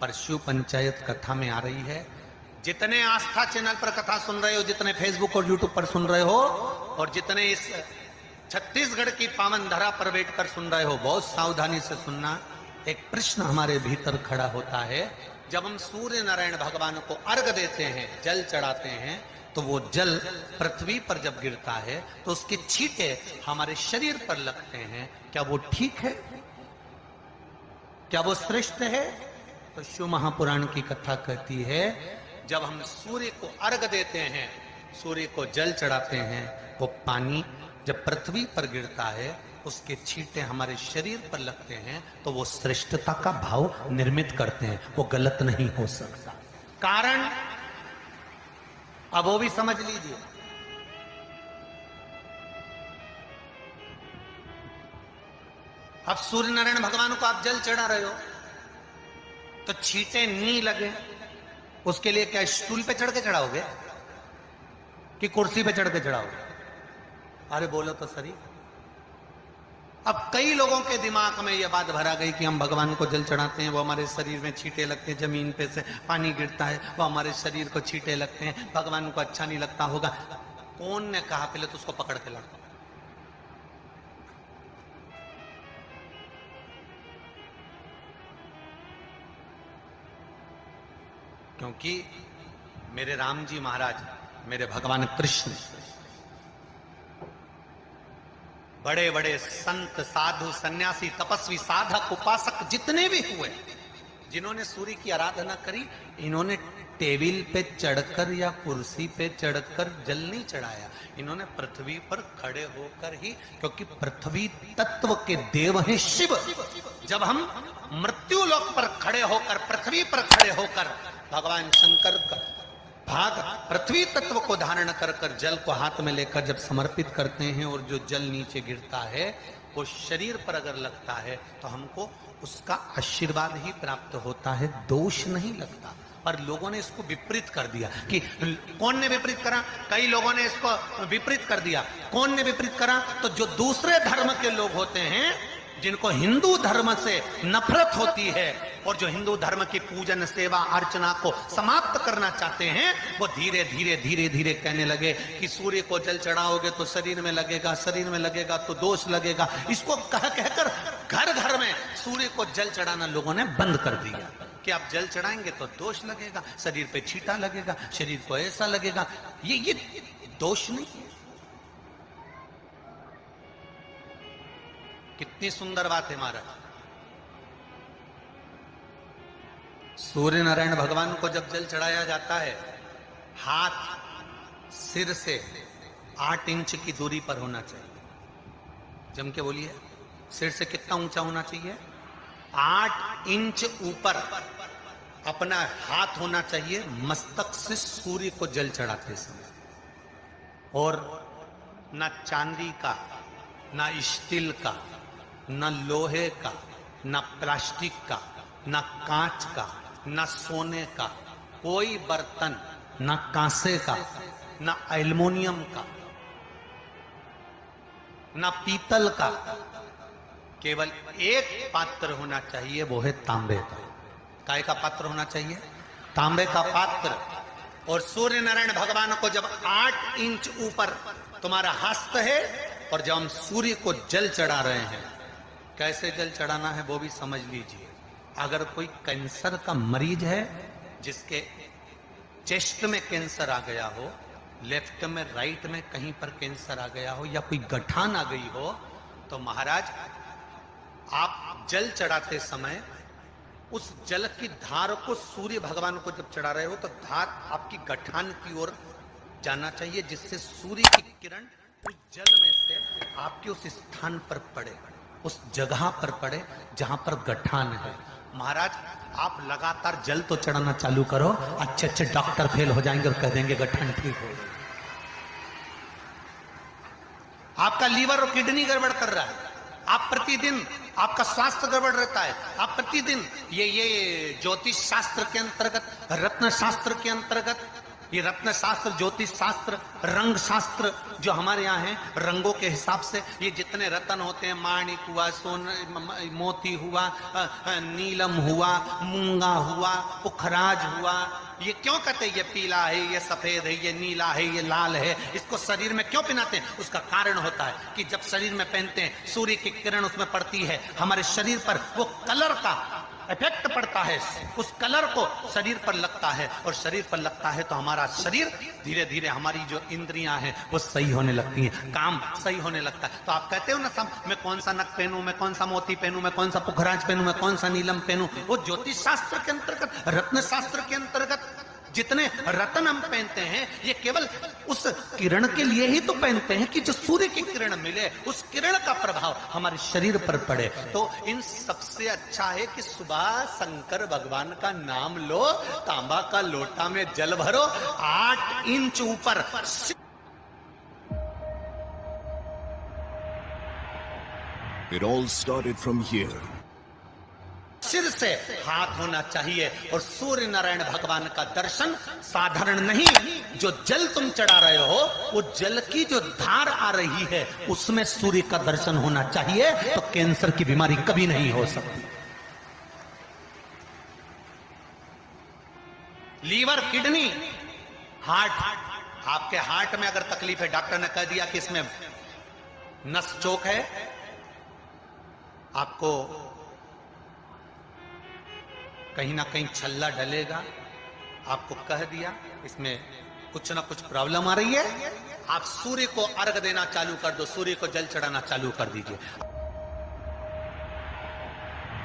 परशु पंचायत कथा में आ रही है। जितने आस्था चैनल पर कथा सुन रहे हो, जितने फेसबुक और यूट्यूब पर सुन रहे हो, और जितने इस छत्तीसगढ़ की पावन धरा पर बैठकर सुन रहे हो, बहुत सावधानी से सुनना। एक प्रश्न हमारे भीतर खड़ा होता है। जब हम सूर्य नारायण भगवान को अर्घ देते हैं, जल चढ़ाते हैं, तो वो जल पृथ्वी पर जब गिरता है तो उसके छींटे हमारे शरीर पर लगते हैं। क्या वो ठीक है? क्या वो श्रेष्ठ है? तो शिव महापुराण की कथा कहती है, जब हम सूर्य को अर्घ देते हैं, सूर्य को जल चढ़ाते हैं, वो पानी जब पृथ्वी पर गिरता है, उसके छींटे हमारे शरीर पर लगते हैं, तो वो श्रेष्ठता का भाव निर्मित करते हैं। वो गलत नहीं हो सकता। कारण अब वो भी समझ लीजिए। अब सूर्य नारायण भगवान को आप जल चढ़ा रहे हो, तो छींटे नहीं लगे, उसके लिए क्या स्टूल पे चढ़ के चढ़ाओगे कि कुर्सी पे चढ़ के चढ़ाओगे? अरे बोलो तो सही। अब कई लोगों के दिमाग में यह बात भरा गई कि हम भगवान को जल चढ़ाते हैं, वो हमारे शरीर में छींटे लगते हैं, जमीन पे से पानी गिरता है, वो हमारे शरीर को छींटे लगते हैं, भगवान को अच्छा नहीं लगता होगा। कौन ने कहा? पहले तो उसको पकड़ के लड़ो। क्योंकि मेरे राम जी महाराज, मेरे भगवान कृष्ण, बड़े बड़े संत, साधु, सन्यासी, तपस्वी, साधक, उपासक जितने भी हुए, जिन्होंने सूर्य की आराधना करी, इन्होंने टेबल पे चढ़कर या कुर्सी पे चढ़कर जल नहीं चढ़ाया। इन्होंने पृथ्वी पर खड़े होकर ही, क्योंकि पृथ्वी तत्व के देव हैं शिव। जब हम मृत्यु लोक पर खड़े होकर, पृथ्वी पर खड़े होकर भगवान शंकर का भाग पृथ्वी तत्व को धारण कर कर जल को हाथ में लेकर जब समर्पित करते हैं, और जो जल नीचे गिरता है वो शरीर पर अगर लगता है तो हमको उसका आशीर्वाद ही प्राप्त होता है, दोष नहीं लगता। और लोगों ने इसको विपरीत कर दिया। कि कौन ने विपरीत करा? कई लोगों ने इसको विपरीत कर दिया। कौन ने विपरीत करा? तो जो दूसरे धर्म के लोग होते हैं, जिनको हिंदू धर्म से नफरत होती है, और जो हिंदू धर्म की पूजन, सेवा, अर्चना को समाप्त करना चाहते हैं, वो धीरे धीरे धीरे धीरे कहने लगे कि सूर्य को जल चढ़ाओगे तो शरीर में लगेगा, शरीर में लगेगा तो दोष लगेगा। इसको कह कहकर घर घर में सूर्य को जल चढ़ाना लोगों ने बंद कर दिया कि आप जल चढ़ाएंगे तो दोष लगेगा, शरीर पे छींटा लगेगा, शरीर को ऐसा लगेगा। ये दोष नहीं है। कितनी सुंदर बात है महाराज। सूर्य नारायण भगवान को जब जल चढ़ाया जाता है, हाथ सिर से 8 इंच की दूरी पर होना चाहिए। जम के बोलिए, सिर से कितना ऊंचा होना चाहिए? 8 इंच ऊपर अपना हाथ होना चाहिए मस्तक से सूर्य को जल चढ़ाते समय। और ना चांदी का, ना स्टील का, न लोहे का, न प्लास्टिक का, न कांच का, न सोने का कोई बर्तन, न कांसे का, न एल्युमिनियम का, न पीतल का, केवल एक पात्र होना चाहिए, वो है तांबे का। काय का पात्र होना चाहिए? तांबे का पात्र। और सूर्य नारायण भगवान को जब 8 इंच ऊपर तुम्हारा हस्त है, और जब हम सूर्य को जल चढ़ा रहे हैं, कैसे जल चढ़ाना है वो भी समझ लीजिए। अगर कोई कैंसर का मरीज है, जिसके चेस्ट में कैंसर आ गया हो, लेफ्ट में, राइट में कहीं पर कैंसर आ गया हो, या कोई गठान आ गई हो, तो महाराज आप जल चढ़ाते समय उस जल की धार को सूर्य भगवान को जब चढ़ा रहे हो, तो धार आपकी गठान की ओर जाना चाहिए, जिससे सूर्य की किरण उस जल में से आपके उस स्थान पर पड़े, उस जगह पर पड़े जहां पर गठान है। महाराज आप लगातार जल तो चढ़ाना चालू करो, अच्छे अच्छे डॉक्टर फेल हो जाएंगे और कह देंगे गठान ठीक हो गई। आपका लीवर और किडनी गड़बड़ कर रहा है, आप प्रतिदिन आपका स्वास्थ्य गड़बड़ रहता है, आप प्रतिदिन ये ज्योतिष शास्त्र के अंतर्गत, रत्न शास्त्र के अंतर्गत ये रत्न शास्त्र, ज्योतिष शास्त्र, रंग शास्त्र जो हमारे यहाँ है, रंगों के हिसाब से ये जितने रत्न होते हैं, माणिक हुआ, सोन मोती हुआ, नीलम हुआ, मूंगा हुआ, पुखराज हुआ, ये क्यों कहते हैं ये पीला है, ये सफेद है, ये नीला है, ये लाल है, इसको शरीर में क्यों पहनाते हैं? उसका कारण होता है कि जब शरीर में पहनते हैं, सूर्य की किरण उसमें पड़ती है, हमारे शरीर पर वो कलर का इफेक्ट पड़ता है, उस कलर को शरीर पर लगता है, और शरीर पर लगता है तो हमारा शरीर धीरे धीरे, हमारी जो इंद्रियां हैं वो सही होने लगती हैं, काम सही होने लगता है। तो आप कहते हो ना सब, मैं कौन सा नक पहनूं, मैं कौन सा मोती पहनूं, मैं कौन सा पुखराज पहनूं, मैं कौन सा नीलम पहनूं, वो ज्योतिष शास्त्र के अंतर्गत, रत्न शास्त्र के अंतर्गत जितने रत्न हम पहनते हैं, ये केवल उस किरण के लिए ही तो पहनते हैं कि जो सूर्य की किरण मिले, उस किरण का प्रभाव हमारे शरीर पर पड़े। तो इन सबसे अच्छा है कि सुबह शंकर भगवान का नाम लो, तांबा का लोटा में जल भरो, 8 इंच ऊपर It all started from here. सिर से हाथ होना चाहिए, और सूर्य नारायण भगवान का दर्शन साधारण नहीं, जो जल तुम चढ़ा रहे हो, वो जल की जो धार आ रही है उसमें सूर्य का दर्शन होना चाहिए, तो कैंसर की बीमारी कभी नहीं हो सकती। लीवर, किडनी, हार्ट, आपके हार्ट में अगर तकलीफ है, डॉक्टर ने कह दिया कि इसमें नस चोक है, आपको कहीं ना कहीं छल्ला डलेगा, आपको कह दिया इसमें कुछ ना कुछ प्रॉब्लम आ रही है, आप सूर्य को अर्घ देना चालू कर दो, सूर्य को जल चढ़ाना चालू कर दीजिए।